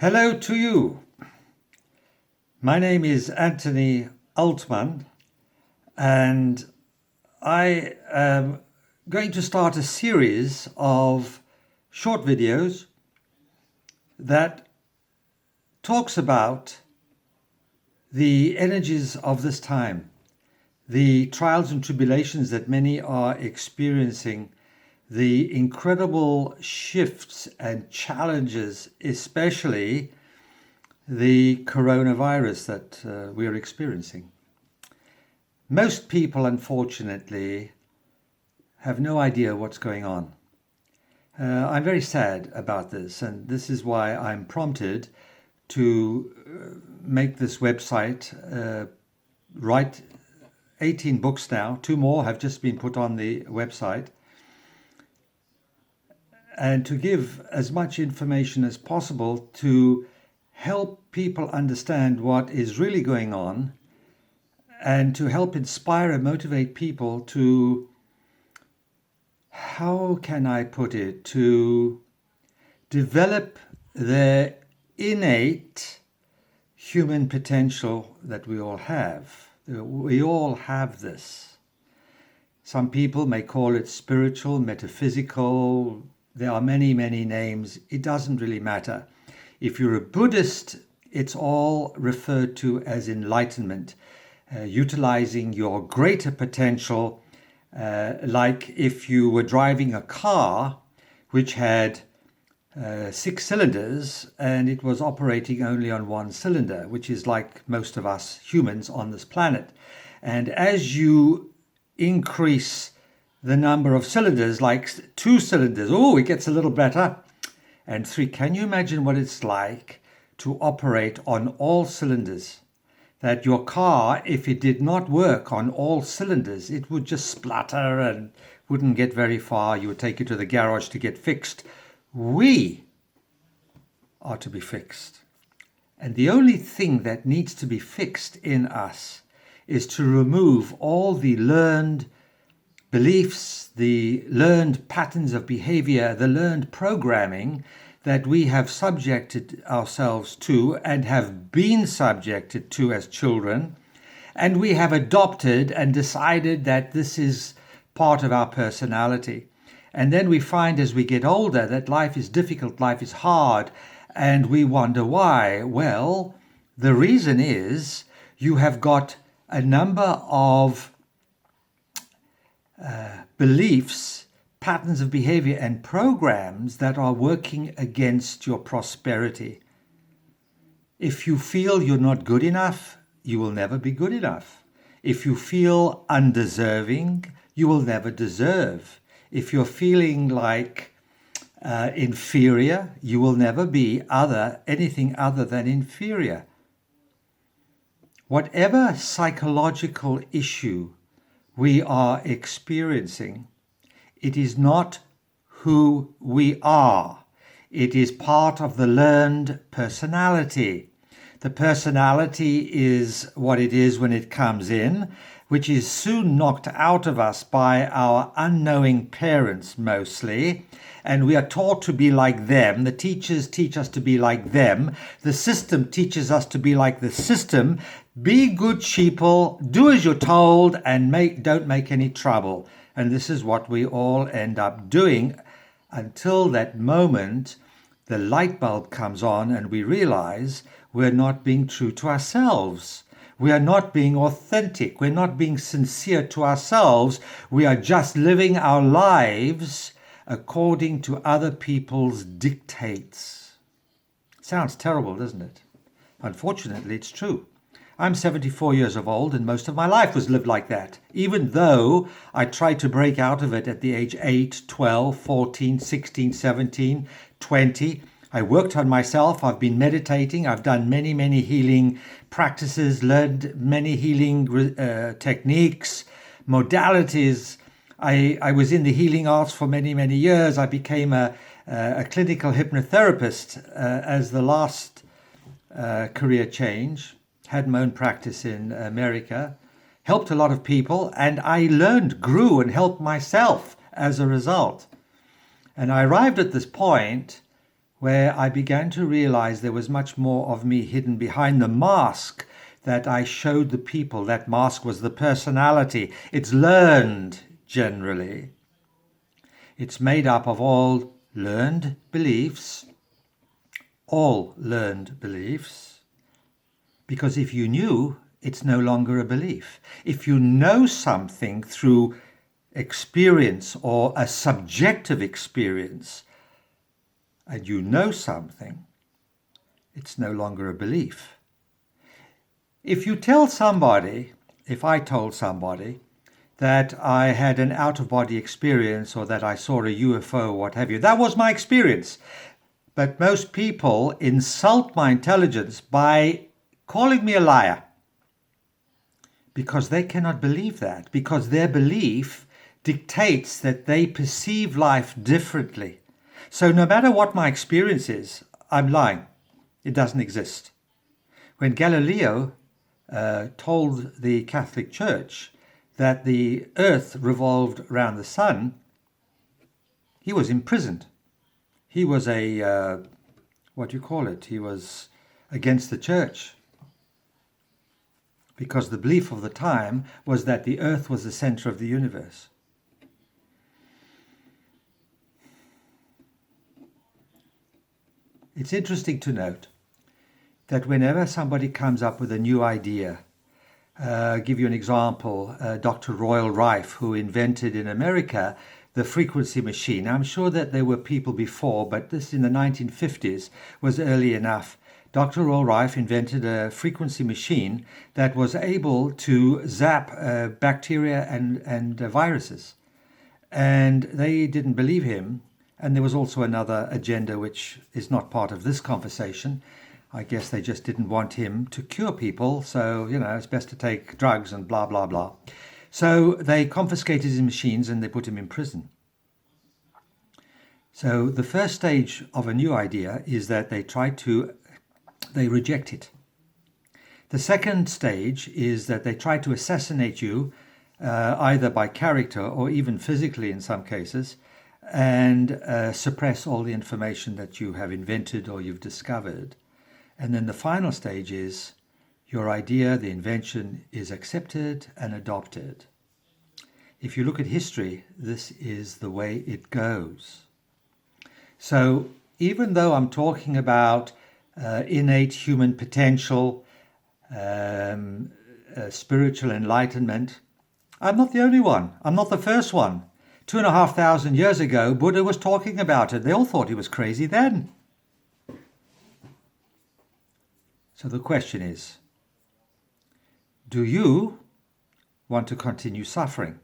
Hello to you. My name is Anthony Altman, and I am going to start a series of short videos that talks about the energies of this time, the trials and tribulations that many are experiencing, the incredible shifts and challenges, especially the coronavirus that we are experiencing. Most people, unfortunately, have no idea what's going on. I'm very sad about this, and this is why I'm prompted to make this website, write 18 books now. 2 more have just been put on the website, and to give as much information as possible to help people understand what is really going on, and to help inspire and motivate people to, how can I put it, to develop their innate human potential that we all have. We all have this. Some people may call it spiritual, metaphysical. There are many, many names. It doesn't really matter. If you're a Buddhist, it's all referred to as enlightenment, utilizing your greater potential, like if you were driving a car which had 6 cylinders and it was operating only on 1 cylinder, which is like most of us humans on this planet. And as you increase the number of cylinders, like 2 cylinders, it gets a little better, and 3. Can you imagine what it's like to operate on all cylinders? That your car, if it did not work on all cylinders, it would just splutter and wouldn't get very far. You would take it to the garage to get fixed. We are to be fixed. And the only thing that needs to be fixed in us is to remove all the learned beliefs, the learned patterns of behavior, the learned programming that we have subjected ourselves to and have been subjected to as children, and we have adopted and decided that this is part of our personality. And then we find as we get older that life is difficult, life is hard, and we wonder why. Well, the reason is you have got a number of beliefs, patterns of behavior, and programs that are working against your prosperity. If you feel you're not good enough, you will never be good enough. If you feel undeserving, you will never deserve. If you're feeling like inferior, you will never be anything other than inferior. Whatever psychological issue we are experiencing, it is not who we are. It is part of the learned personality. The personality is what it is when it comes in, which is soon knocked out of us by our unknowing parents mostly. And we are taught to be like them. The teachers teach us to be like them. The system teaches us to be like the system. Be good sheeple, do as you're told, and don't make any trouble. And this is what we all end up doing until that moment the light bulb comes on and we realize we're not being true to ourselves. We are not being authentic. We're not being sincere to ourselves. We are just living our lives according to other people's dictates. Sounds terrible, doesn't it? Unfortunately, it's true. I'm 74 years of old, and most of my life was lived like that, even though I tried to break out of it at the age 8, 12, 14, 16, 17, 20. I worked on myself. I've been meditating. I've done many, many healing practices, learned many healing techniques, modalities. I was in the healing arts for many, many years. I became a clinical hypnotherapist as the last career change. Had my own practice in America, helped a lot of people, and I learned, grew, and helped myself as a result. And I arrived at this point where I began to realize there was much more of me hidden behind the mask that I showed the people. That mask was the personality. It's learned generally. It's made up of all learned beliefs, because if you knew, it's no longer a belief. If you know something through experience or a subjective experience, and you know something, it's no longer a belief. If you tell somebody, if I told somebody that I had an out-of-body experience or that I saw a UFO or what have you, that was my experience. But most people insult my intelligence by calling me a liar because they cannot believe that, because their belief dictates that they perceive life differently. So no matter what my experience is, I'm lying. It doesn't exist. When Galileo told the Catholic Church that the earth revolved around the sun, he was imprisoned. He was he was against the church, because the belief of the time was that the earth was the center of the universe. It's interesting to note that whenever somebody comes up with a new idea, give you an example, Dr. Royal Rife, who invented in America the frequency machine. I'm sure that there were people before, but this in the 1950s was early enough. Dr. Royal Rife invented a frequency machine that was able to zap bacteria and viruses. And they didn't believe him. And there was also another agenda which is not part of this conversation. I guess they just didn't want him to cure people. So, it's best to take drugs and blah, blah, blah. So they confiscated his machines and they put him in prison. So the first stage of a new idea is that they reject it. The second stage is that they try to assassinate you, either by character or even physically in some cases, and suppress all the information that you have invented or you've discovered. And then the final stage is your idea, the invention, is accepted and adopted. If you look at history, this is the way it goes. So even though I'm talking about innate human potential, spiritual enlightenment, I'm not the only one. I'm not the first one. 2,500 years ago, Buddha was talking about it. They all thought he was crazy then. So the question is, do you want to continue suffering?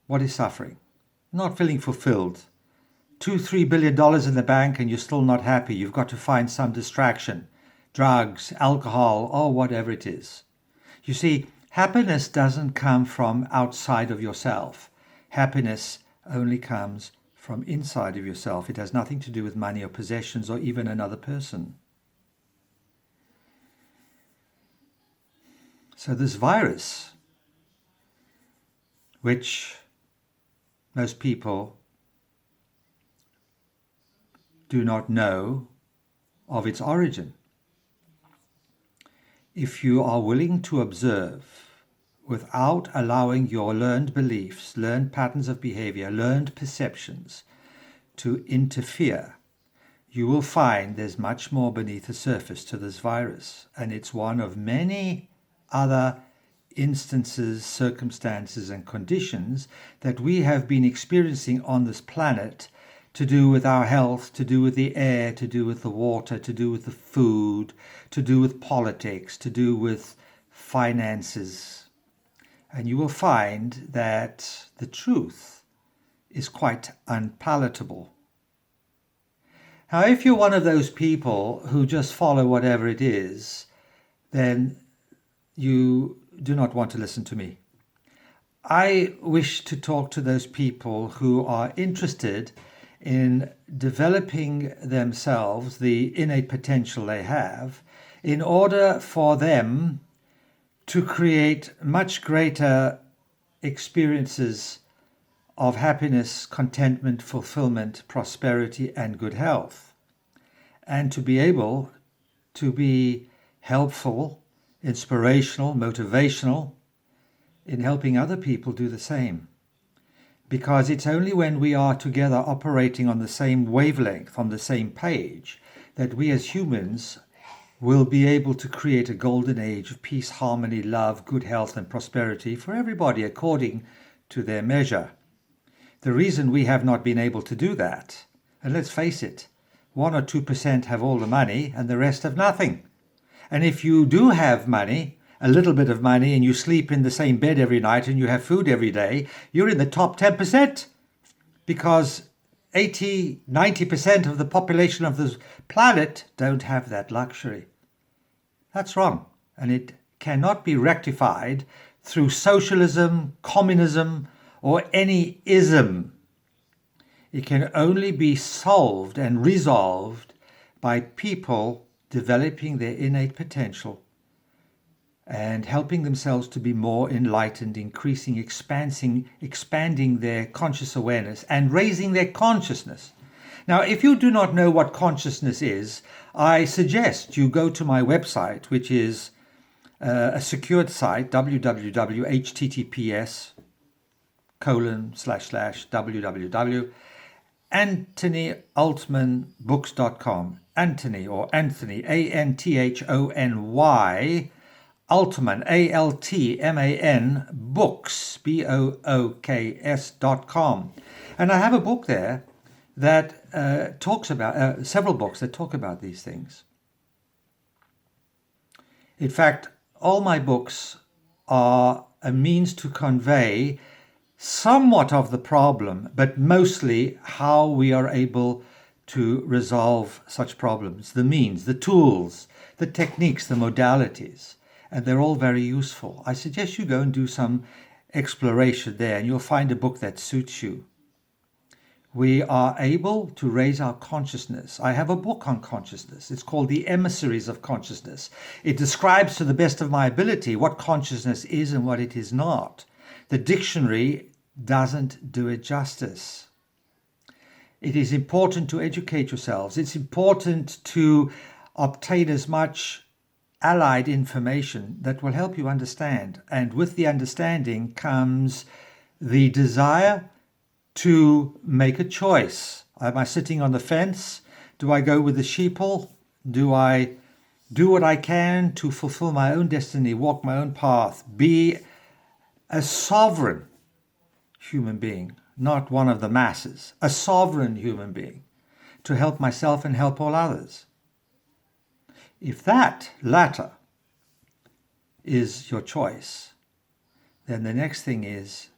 What is suffering? Not feeling fulfilled. $2-3 billion in the bank and you're still not happy. You've got to find some distraction. Drugs, alcohol, or whatever it is. You see, happiness doesn't come from outside of yourself. Happiness only comes from inside of yourself. It has nothing to do with money or possessions or even another person. So this virus, which most people do not know of its origin, if you are willing to observe without allowing your learned beliefs, learned patterns of behavior, learned perceptions to interfere, you will find there's much more beneath the surface to this virus. And it's one of many other instances, circumstances, and conditions that we have been experiencing on this planet, to do with our health, to do with the air, to do with the water, to do with the food, to do with politics, to do with finances. And you will find that the truth is quite unpalatable. Now, if you're one of those people who just follow whatever it is, then you do not want to listen to me. I wish to talk to those people who are interested in developing themselves, the innate potential they have, in order for them to create much greater experiences of happiness, contentment, fulfillment, prosperity, and good health, and to be able to be helpful, inspirational, motivational in helping other people do the same. Because it's only when we are together operating on the same wavelength, on the same page, that we as humans will be able to create a golden age of peace, harmony, love, good health, and prosperity for everybody according to their measure. The reason we have not been able to do that, and let's face it, 1 or 2% have all the money and the rest have nothing. And if you do have money, a little bit of money, and you sleep in the same bed every night and you have food every day, you're in the top 10%, because 80, 90% of the population of the planet don't have that luxury. That's wrong, and it cannot be rectified through socialism, communism, or any ism. It can only be solved and resolved by people developing their innate potential and helping themselves to be more enlightened, increasing, expanding their conscious awareness and raising their consciousness. Now, if you do not know what consciousness is, I suggest you go to my website, which is a secured site, www.https://www.anthonyaltmanbooks.com. Anthony, or Anthony, Anthony, Altman, Altman, books, books.com. And I have a book there that talks about, several books that talk about these things. In fact, all my books are a means to convey somewhat of the problem, but mostly how we are able to resolve such problems, the means, the tools, the techniques, the modalities. And they're all very useful. I suggest you go and do some exploration there, and you'll find a book that suits you. We are able to raise our consciousness. I have a book on consciousness. It's called The Emissaries of Consciousness. It describes to the best of my ability what consciousness is and what it is not. The dictionary doesn't do it justice. It is important to educate yourselves. It's important to obtain as much allied information that will help you understand. And with the understanding comes the desire to make a choice. Am I sitting on the fence? Do I go with the sheeple? Do I do what I can to fulfill my own destiny, walk my own path, be a sovereign human being, not one of the masses, a sovereign human being, to help myself and help all others? If that latter is your choice, then the next thing is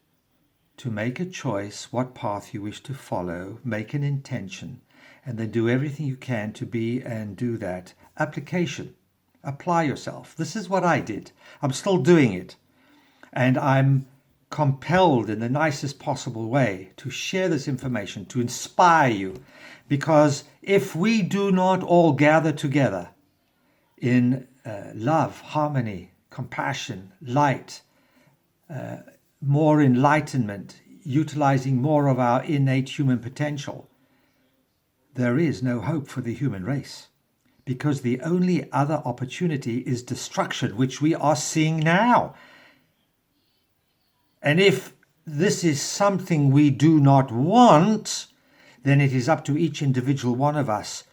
to make a choice what path you wish to follow, make an intention, and then do everything you can to be and do that. Application. Apply yourself. This is what I did. I'm still doing it. And I'm compelled in the nicest possible way to share this information, to inspire you. Because if we do not all gather together in love, harmony, compassion, light, more enlightenment, utilizing more of our innate human potential, there is no hope for the human race, because the only other opportunity is destruction, which we are seeing now. And if this is something we do not want, then it is up to each individual one of us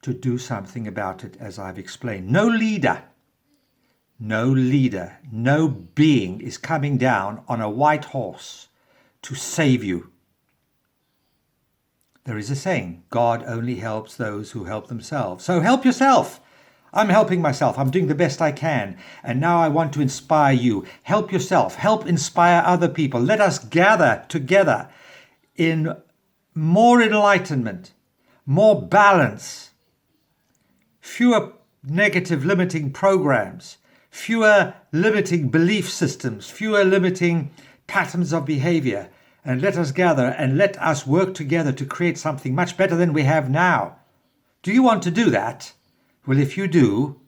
to do something about it, as I've explained. No leader, no being is coming down on a white horse to save you. There is a saying, God only helps those who help themselves. So help yourself. I'm helping myself. I'm doing the best I can. And now I want to inspire you. Help yourself. Help inspire other people. Let us gather together in more enlightenment, more balance, fewer negative limiting programs, fewer limiting belief systems, fewer limiting patterns of behavior. And let us gather and let us work together to create something much better than we have now. Do you want to do that? Well, if you do,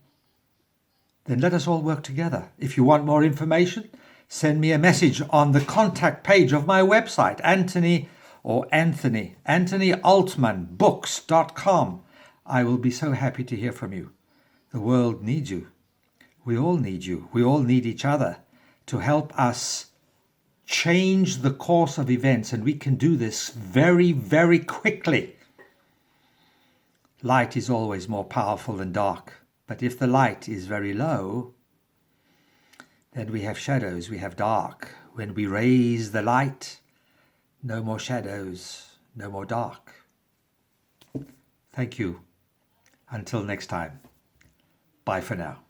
then let us all work together. If you want more information, send me a message on the contact page of my website, AnthonyAltmanBooks.com. I will be so happy to hear from you. The world needs you. We all need you. We all need each other to help us change the course of events, and we can do this very, very quickly. Light is always more powerful than dark, but if the light is very low, then we have shadows, we have dark. When we raise the light, no more shadows, no more dark. Thank you. Until next time. Bye for now.